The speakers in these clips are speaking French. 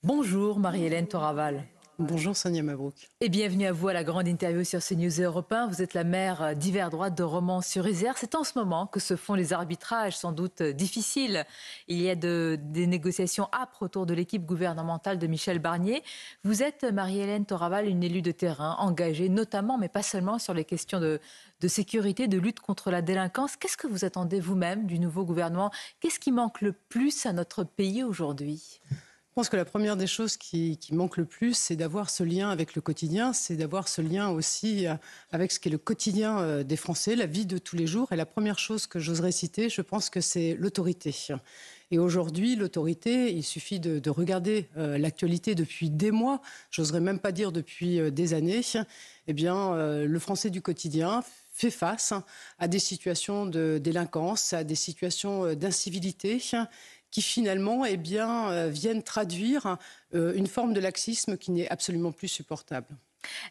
Bonjour Marie-Hélène Toraval. Bonjour Sonia Mabrouk. Et bienvenue à vous à la grande interview sur CNews Europe 1. Vous êtes la maire d'hiver droite de Romans-sur-Isère. C'est en ce moment que se font les arbitrages, sans doute difficiles. Il y a des négociations âpres autour de l'équipe gouvernementale de Michel Barnier. Vous êtes, Marie-Hélène Toraval, une élue de terrain, engagée notamment, mais pas seulement, sur les questions de sécurité, de lutte contre la délinquance. Qu'est-ce que vous attendez vous-même du nouveau gouvernement? Qu'est-ce qui manque le plus à notre pays aujourd'hui? Je pense que la première des choses qui manque le plus, c'est d'avoir ce lien avec le quotidien, c'est d'avoir ce lien aussi avec ce qu'est le quotidien des Français, la vie de tous les jours. Et la première chose que j'oserais citer, je pense que c'est l'autorité. Et aujourd'hui, l'autorité, il suffit de regarder l'actualité depuis des mois, j'oserais même pas dire depuis des années. Eh bien, le Français du quotidien fait face à des situations de délinquance, à des situations d'incivilité qui finalement viennent traduire une forme de laxisme qui n'est absolument plus supportable.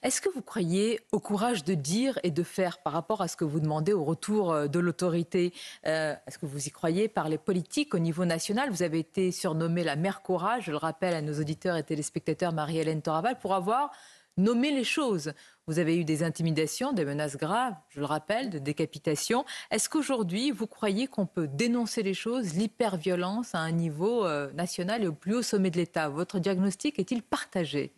Est-ce que vous croyez au courage de dire et de faire par rapport à ce que vous demandez au retour de l'autorité? Est-ce que vous y croyez par les politiques au niveau national? Vous avez été surnommée la mère courage, je le rappelle à nos auditeurs et téléspectateurs, Marie-Hélène Toraval, pour avoir nommé les choses. Vous avez eu des intimidations, des menaces graves, je le rappelle, de décapitation. Est-ce qu'aujourd'hui, vous croyez qu'on peut dénoncer les choses, l'hyperviolence à un niveau national et au plus haut sommet de l'État? Votre diagnostic est-il partagé?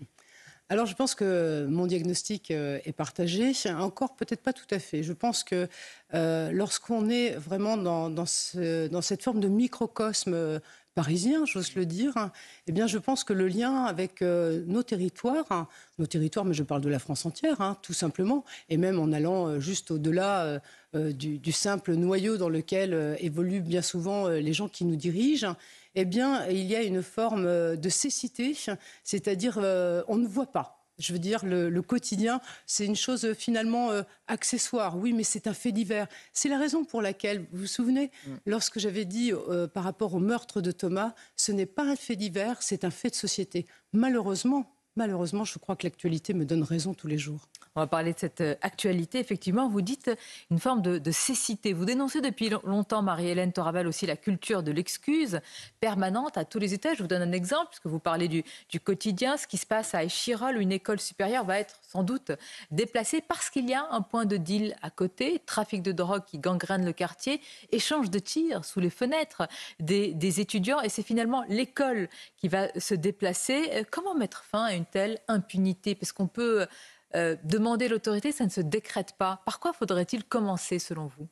Alors, je pense que mon diagnostic est partagé. Encore, peut-être pas tout à fait. Je pense que lorsqu'on est vraiment dans cette forme de microcosme parisien, j'ose le dire, eh bien, je pense que le lien avec nos territoires, mais je parle de la France entière, tout simplement, et même en allant juste au-delà du simple noyau dans lequel évoluent bien souvent les gens qui nous dirigent, eh bien, il y a une forme de cécité, c'est-à-dire on ne voit pas. Je veux dire, le quotidien, c'est une chose finalement accessoire. Oui, mais c'est un fait divers. C'est la raison pour laquelle, vous vous souvenez, lorsque j'avais dit par rapport au meurtre de Thomas, ce n'est pas un fait divers, c'est un fait de société. Malheureusement, je crois que l'actualité me donne raison tous les jours. On va parler de cette actualité. Effectivement, vous dites une forme de cécité. Vous dénoncez depuis longtemps, Marie-Hélène Toraval, aussi la culture de l'excuse permanente à tous les étages. Je vous donne un exemple, puisque vous parlez du quotidien. Ce qui se passe à Échirolles, une école supérieure va être sans doute déplacée parce qu'il y a un point de deal à côté, trafic de drogue qui gangrène le quartier, échange de tirs sous les fenêtres des étudiants. Et c'est finalement l'école qui va se déplacer. Comment mettre fin à une telle impunité? Parce qu'on peut demander l'autorité, ça ne se décrète pas. Par quoi faudrait-il commencer, selon vous?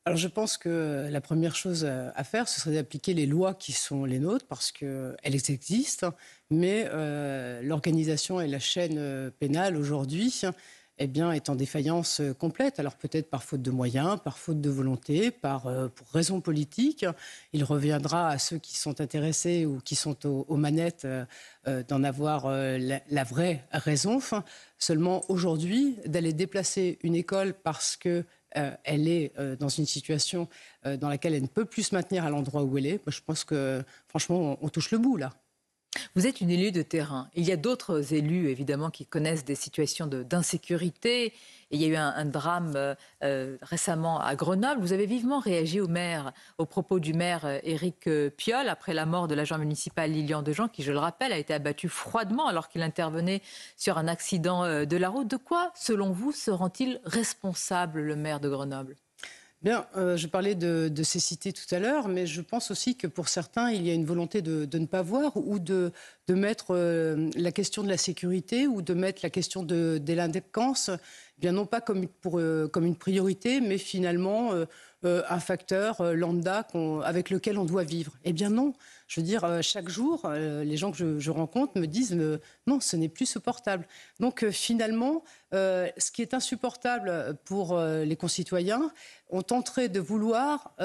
Alors je pense que la première chose à faire, ce serait d'appliquer les lois qui sont les nôtres, parce qu'elles existent, mais l'organisation et la chaîne pénale aujourd'hui est en défaillance complète. Alors peut-être par faute de moyens, par faute de volonté, pour raison politique. Il reviendra à ceux qui sont intéressés ou qui sont aux manettes d'en avoir la vraie raison. Seulement aujourd'hui, d'aller déplacer une école parce que elle est dans une situation dans laquelle elle ne peut plus se maintenir à l'endroit où elle est. Moi, je pense que, franchement, on touche le bout, là. Vous êtes une élue de terrain. Il y a d'autres élus, évidemment, qui connaissent des situations d'insécurité. Il y a eu un drame récemment à Grenoble. Vous avez vivement réagi au propos du maire Éric Piolle, après la mort de l'agent municipal Lilian Dejean, qui, je le rappelle, a été abattu froidement alors qu'il intervenait sur un accident de la route. De quoi, selon vous, se rend-il responsable, le maire de Grenoble? Bien, je parlais de cécité tout à l'heure, mais je pense aussi que pour certains, il y a une volonté de ne pas voir ou de mettre la question de la sécurité ou de mettre la question de délinquance, bien non pas comme une priorité, mais finalement un facteur lambda avec lequel on doit vivre. Eh bien non, je veux dire, chaque jour, les gens que je rencontre me disent non, ce n'est plus supportable. Donc finalement, ce qui est insupportable pour les concitoyens, on tenterait de vouloir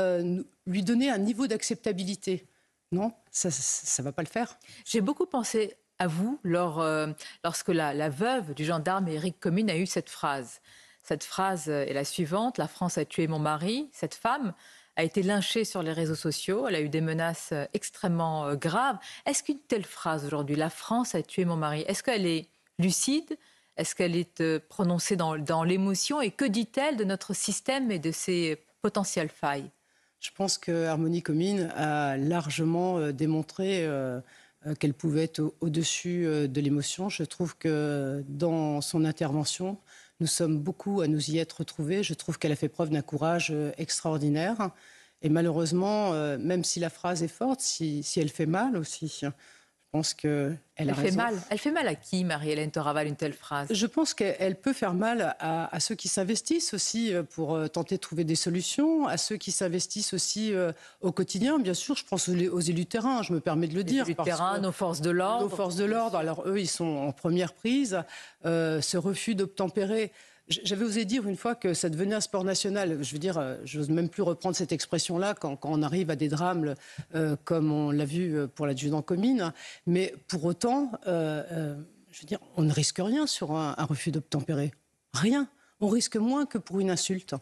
lui donner un niveau d'acceptabilité. Non, ça ne va pas le faire. J'ai beaucoup pensé à vous lorsque la veuve du gendarme Éric Comines a eu cette phrase. Cette phrase est la suivante: la France a tué mon mari. Cette femme a été lynchée sur les réseaux sociaux. Elle a eu des menaces extrêmement graves. Est-ce qu'une telle phrase aujourd'hui, la France a tué mon mari, est-ce qu'elle est lucide? Est-ce qu'elle est prononcée dans l'émotion? Et que dit-elle de notre système et de ses potentielles failles? Je pense que Harmonie Comines a largement démontré qu'elle pouvait être au-dessus de l'émotion. Je trouve que dans son intervention, nous sommes beaucoup à nous y être retrouvés. Je trouve qu'elle a fait preuve d'un courage extraordinaire. Et malheureusement, même si la phrase est forte, si elle fait mal aussi, je pense qu'elle a raison. Elle fait mal à qui, Marie-Hélène Toraval, une telle phrase? Je pense qu'elle peut faire mal à ceux qui s'investissent aussi pour tenter de trouver des solutions, à ceux qui s'investissent aussi au quotidien. Bien sûr, je pense aux élus de terrain, je me permets de le dire. Les élus de terrain, nos forces de l'ordre. Nos forces de l'ordre, alors eux, ils sont en première prise. Ce refus d'obtempérer. J'avais osé dire une fois que ça devenait un sport national. Je veux dire, je n'ose même plus reprendre cette expression-là quand on arrive à des drames comme on l'a vu pour l'adjudant Comines. Mais pour autant, je veux dire, on ne risque rien sur un refus d'obtempérer. Rien. On risque moins que pour une insulte.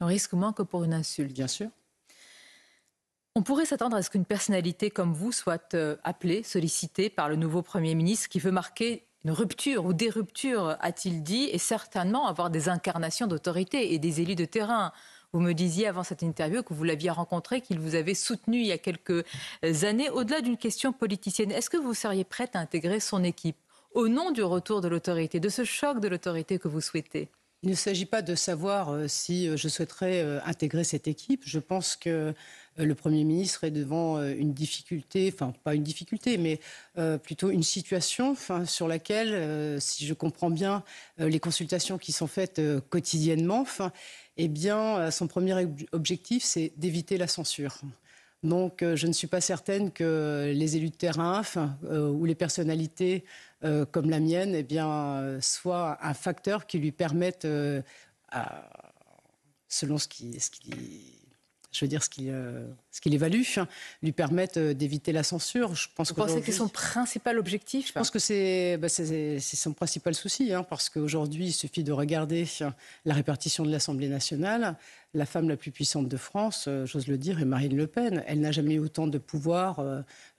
On risque moins que pour une insulte. Bien sûr. On pourrait s'attendre à ce qu'une personnalité comme vous soit appelée, sollicitée par le nouveau Premier ministre qui veut marquer une rupture ou des ruptures, a-t-il dit, et certainement avoir des incarnations d'autorité et des élus de terrain. Vous me disiez avant cette interview que vous l'aviez rencontré, qu'il vous avait soutenu il y a quelques années. Au-delà d'une question politicienne, est-ce que vous seriez prête à intégrer son équipe au nom du retour de l'autorité, de ce choc de l'autorité que vous souhaitez? Il ne s'agit pas de savoir si je souhaiterais intégrer cette équipe. Je pense que le Premier ministre est devant une difficulté, enfin pas une difficulté, mais plutôt une situation sur laquelle, si je comprends bien les consultations qui sont faites quotidiennement, eh bien, son premier objectif, c'est d'éviter la censure. Donc, je ne suis pas certaine que les élus de terrain ou les personnalités comme la mienne eh bien, soient un facteur qui lui permette, selon ce qu'il évalue, lui permettent d'éviter la censure. Je pense Vous pensez que c'est son principal objectif? Je pense que c'est son principal souci, parce qu'aujourd'hui, il suffit de regarder la répartition de l'Assemblée nationale. La femme la plus puissante de France, j'ose le dire, est Marine Le Pen. Elle n'a jamais eu autant de pouvoir,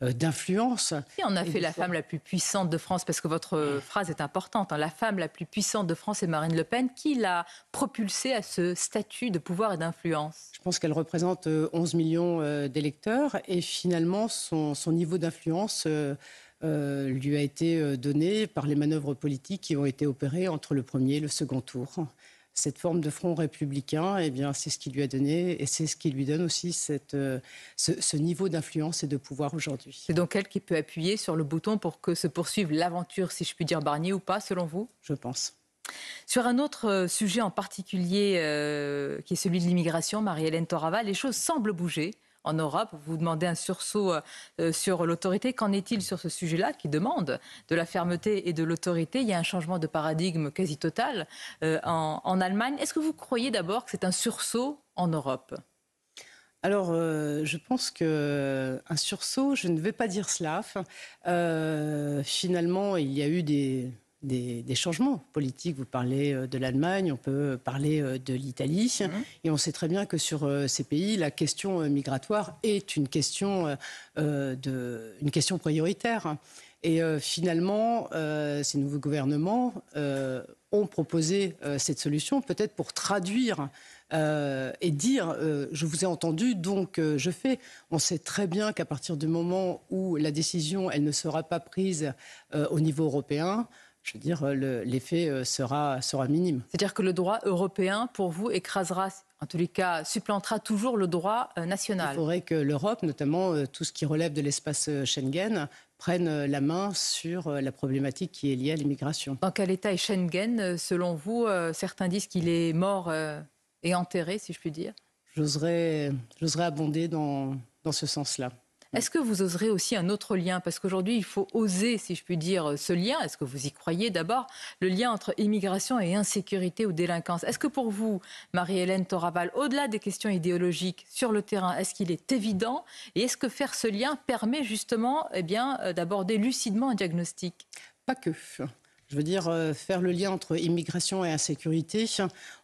d'influence. Qui en a fait la femme la plus puissante de France? Parce que votre phrase est importante. La femme la plus puissante de France est Marine Le Pen. Qui l'a propulsée à ce statut de pouvoir et d'influence? Je pense qu'elle représente 11 millions d'électeurs. Et finalement, son niveau d'influence lui a été donné par les manœuvres politiques qui ont été opérées entre le premier et le second tour. Cette forme de front républicain, eh bien, c'est ce qui lui a donné et c'est ce qui lui donne aussi ce niveau d'influence et de pouvoir aujourd'hui. C'est donc elle qui peut appuyer sur le bouton pour que se poursuive l'aventure, si je puis dire, Barnier ou pas, selon vous? Je pense. Sur un autre sujet en particulier, qui est celui de l'immigration, Marie-Hélène Toraval, les choses semblent bouger en Europe. Vous demandez un sursaut sur l'autorité. Qu'en est-il sur ce sujet-là qui demande de la fermeté et de l'autorité? Il y a un changement de paradigme quasi total en Allemagne. Est-ce que vous croyez d'abord que c'est un sursaut en Europe? Alors, je pense qu'un sursaut, je ne vais pas dire cela. Finalement, il y a eu des changements politiques. Vous parlez de l'Allemagne, on peut parler de l'Italie. Et on sait très bien que sur ces pays, la question migratoire est une question prioritaire. Et finalement, ces nouveaux gouvernements ont proposé cette solution, peut-être pour traduire et dire je vous ai entendu, donc je fais. On sait très bien qu'à partir du moment où la décision elle ne sera pas prise au niveau européen, je veux dire, l'effet sera minime. C'est-à-dire que le droit européen, pour vous, écrasera, en tous les cas, supplantera toujours le droit national. Il faudrait que l'Europe, notamment tout ce qui relève de l'espace Schengen, prenne la main sur la problématique qui est liée à l'immigration. Dans quel état est Schengen, selon vous? Certains disent qu'il est mort et enterré, si je puis dire. J'oserais abonder dans ce sens-là. Est-ce que vous oserez aussi un autre lien? Parce qu'aujourd'hui, il faut oser, si je puis dire, ce lien. Est-ce que vous y croyez d'abord? Le lien entre immigration et insécurité ou délinquance. Est-ce que pour vous, Marie-Hélène Toraval, au-delà des questions idéologiques sur le terrain, est-ce qu'il est évident? Et est-ce que faire ce lien permet justement d'aborder lucidement un diagnostic? Pas que. Je veux dire, faire le lien entre immigration et insécurité,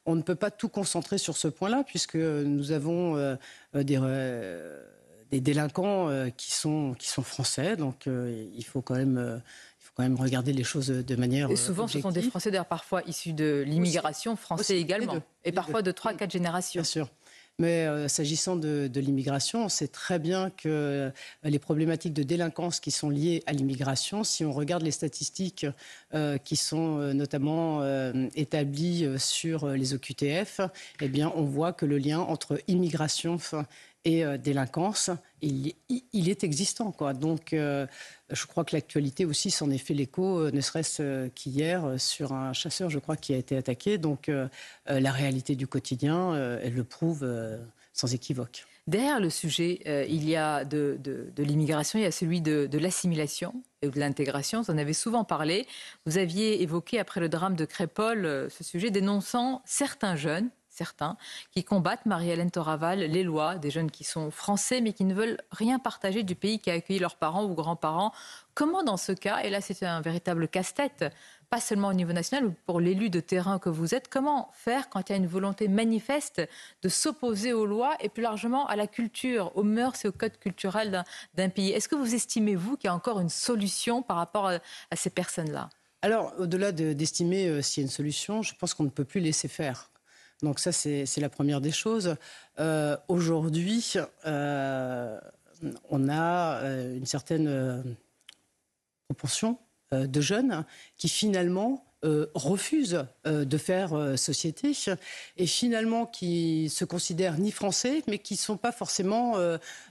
on ne peut pas tout concentrer sur ce point-là, puisque nous avons des délinquants qui sont français, donc il faut quand même regarder les choses de manière Et souvent, objective. ce sont des Français, d'ailleurs, parfois issus de l'immigration, français aussi, également, et parfois de 3-4 générations. Bien sûr. Mais s'agissant de l'immigration, on sait très bien que les problématiques de délinquance qui sont liées à l'immigration, si on regarde les statistiques qui sont notamment établies sur les OQTF, eh bien, on voit que le lien entre immigration et délinquance, il est existant, quoi. Donc, je crois que l'actualité aussi s'en est fait l'écho, ne serait-ce qu'hier, sur un chasseur, je crois, qui a été attaqué. Donc, la réalité du quotidien, elle le prouve sans équivoque. Derrière le sujet, il y a de l'immigration, il y a celui de l'assimilation et de l'intégration. Vous en avez souvent parlé. Vous aviez évoqué, après le drame de Crépol, ce sujet, dénonçant certains jeunes, certains, qui combattent, Marie-Hélène Toraval, les lois, des jeunes qui sont français mais qui ne veulent rien partager du pays qui a accueilli leurs parents ou grands-parents. Comment dans ce cas, et là c'est un véritable casse-tête, pas seulement au niveau national, mais pour l'élu de terrain que vous êtes, comment faire quand il y a une volonté manifeste de s'opposer aux lois et plus largement à la culture, aux mœurs et au code culturel d'un pays? Est-ce que vous estimez, vous, qu'il y a encore une solution par rapport à ces personnes-là? Alors, au-delà d'estimer s'il y a une solution, je pense qu'on ne peut plus laisser faire. Donc ça, c'est la première des choses. Aujourd'hui, on a une certaine proportion de jeunes qui finalement refusent de faire société et finalement qui se considèrent ni français mais qui ne sont pas forcément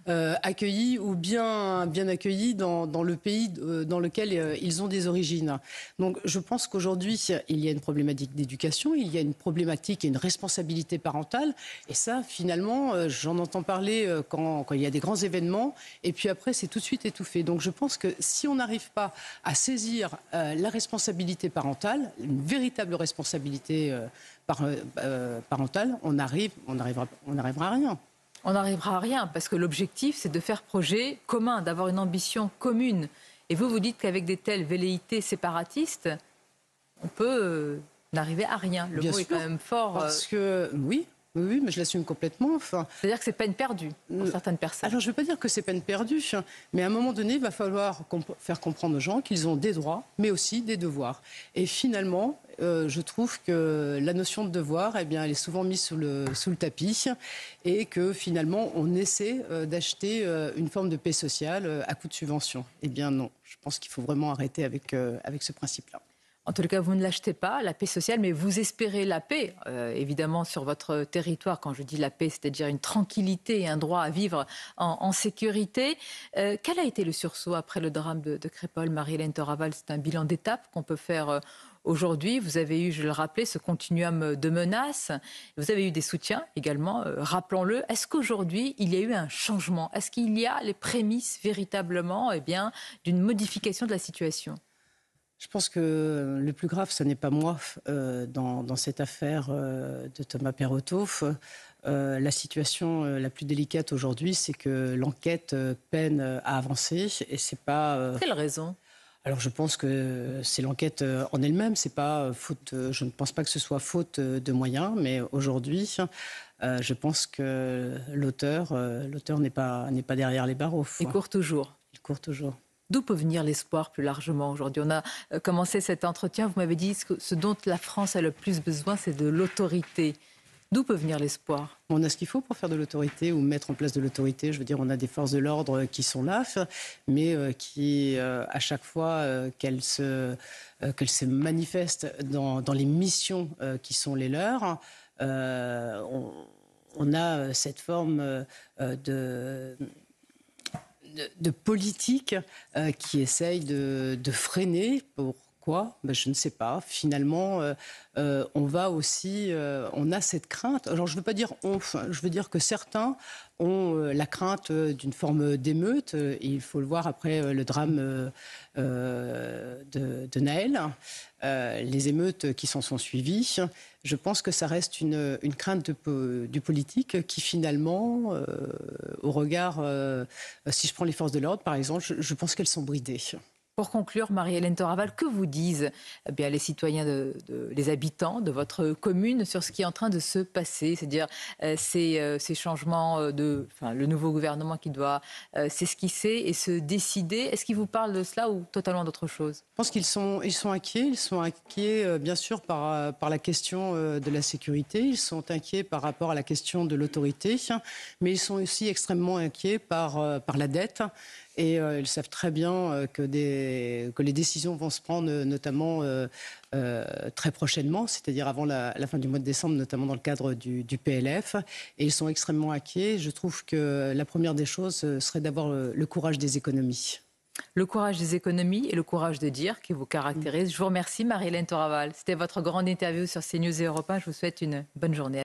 accueillis ou bien accueillis dans le pays dans lequel ils ont des origines. Donc je pense qu'aujourd'hui il y a une problématique d'éducation, il y a une problématique et une responsabilité parentale et ça finalement j'en entends parler quand il y a des grands événements et puis après c'est tout de suite étouffé. Donc je pense que si on n'arrive pas à saisir la responsabilité parentale, une véritable responsabilité parentale, on n'arrivera à rien. On n'arrivera à rien parce que l'objectif, c'est de faire projet commun, d'avoir une ambition commune. Et vous dites qu'avec des telles velléités séparatistes, on peut n'arriver à rien. Le Bien mot sûr, est quand même fort. Parce que oui, mais je l'assume complètement. Enfin, c'est-à-dire que c'est peine perdue pour certaines personnes. Alors, je ne veux pas dire que c'est peine perdue, mais à un moment donné, il va falloir faire comprendre aux gens qu'ils ont des droits, mais aussi des devoirs. Et finalement, je trouve que la notion de devoir, eh bien, elle est souvent mise sous le tapis et que finalement, on essaie d'acheter une forme de paix sociale à coup de subvention. Eh bien non, je pense qu'il faut vraiment arrêter avec ce principe-là. En tout cas, vous ne l'achetez pas, la paix sociale, mais vous espérez la paix, évidemment, sur votre territoire. Quand je dis la paix, c'est-à-dire une tranquillité et un droit à vivre en sécurité. Quel a été le sursaut après le drame de Crépol, Marie-Hélène Toraval? C'est un bilan d'étape qu'on peut faire aujourd'hui. Vous avez eu, je le rappelais, ce continuum de menaces. Vous avez eu des soutiens également, rappelons-le. Est-ce qu'aujourd'hui, il y a eu un changement? Est-ce qu'il y a les prémices véritablement d'une modification de la situation? Je pense que le plus grave, ce n'est pas moi dans cette affaire de Thomas Perrotto. La situation la plus délicate aujourd'hui, c'est que l'enquête peine à avancer et c'est pas. Quelle raison? Alors je pense que c'est l'enquête en elle-même. C'est pas faute. Je ne pense pas que ce soit faute de moyens, mais aujourd'hui, je pense que l'auteur n'est pas derrière les barreaux. Il court toujours. Il court toujours. D'où peut venir l'espoir plus largement aujourd'hui? On a commencé cet entretien, vous m'avez dit que ce dont la France a le plus besoin, c'est de l'autorité. D'où peut venir l'espoir? On a ce qu'il faut pour faire de l'autorité ou mettre en place de l'autorité. Je veux dire, on a des forces de l'ordre qui sont là, mais qui, à chaque fois qu'elles se manifestent dans les missions qui sont les leurs, on a cette forme de politique qui essaye de freiner. Pourquoi? Je ne sais pas. Finalement, on a cette crainte. Alors, je ne veux pas dire je veux dire que certains ont la crainte d'une forme d'émeute. Il faut le voir après le drame de Naël. Les émeutes qui s'en sont suivies. Je pense que ça reste une crainte du politique qui finalement, au regard, si je prends les forces de l'ordre par exemple, je pense qu'elles sont bridées. Pour conclure, Marie-Hélène Toraval, que vous disent les citoyens, les habitants de votre commune sur ce qui est en train de se passer, c'est-à-dire ces changements le nouveau gouvernement qui doit s'esquisser et se décider. Est-ce qu'ils vous parlent de cela ou totalement d'autre chose? Je pense qu'ils sont inquiets. Ils sont inquiets, bien sûr, par la question de la sécurité. Ils sont inquiets par rapport à la question de l'autorité. Mais ils sont aussi extrêmement inquiets par la dette. Et ils savent très bien que les décisions vont se prendre, notamment très prochainement, c'est-à-dire avant la fin du mois de décembre, notamment dans le cadre du PLF. Et ils sont extrêmement inquiets. Je trouve que la première des choses serait d'avoir le courage des économies. Le courage des économies et le courage de dire qui vous caractérise. Je vous remercie, Marie-Hélène Toraval. C'était votre grande interview sur CNews et Europe 1. Je vous souhaite une bonne journée.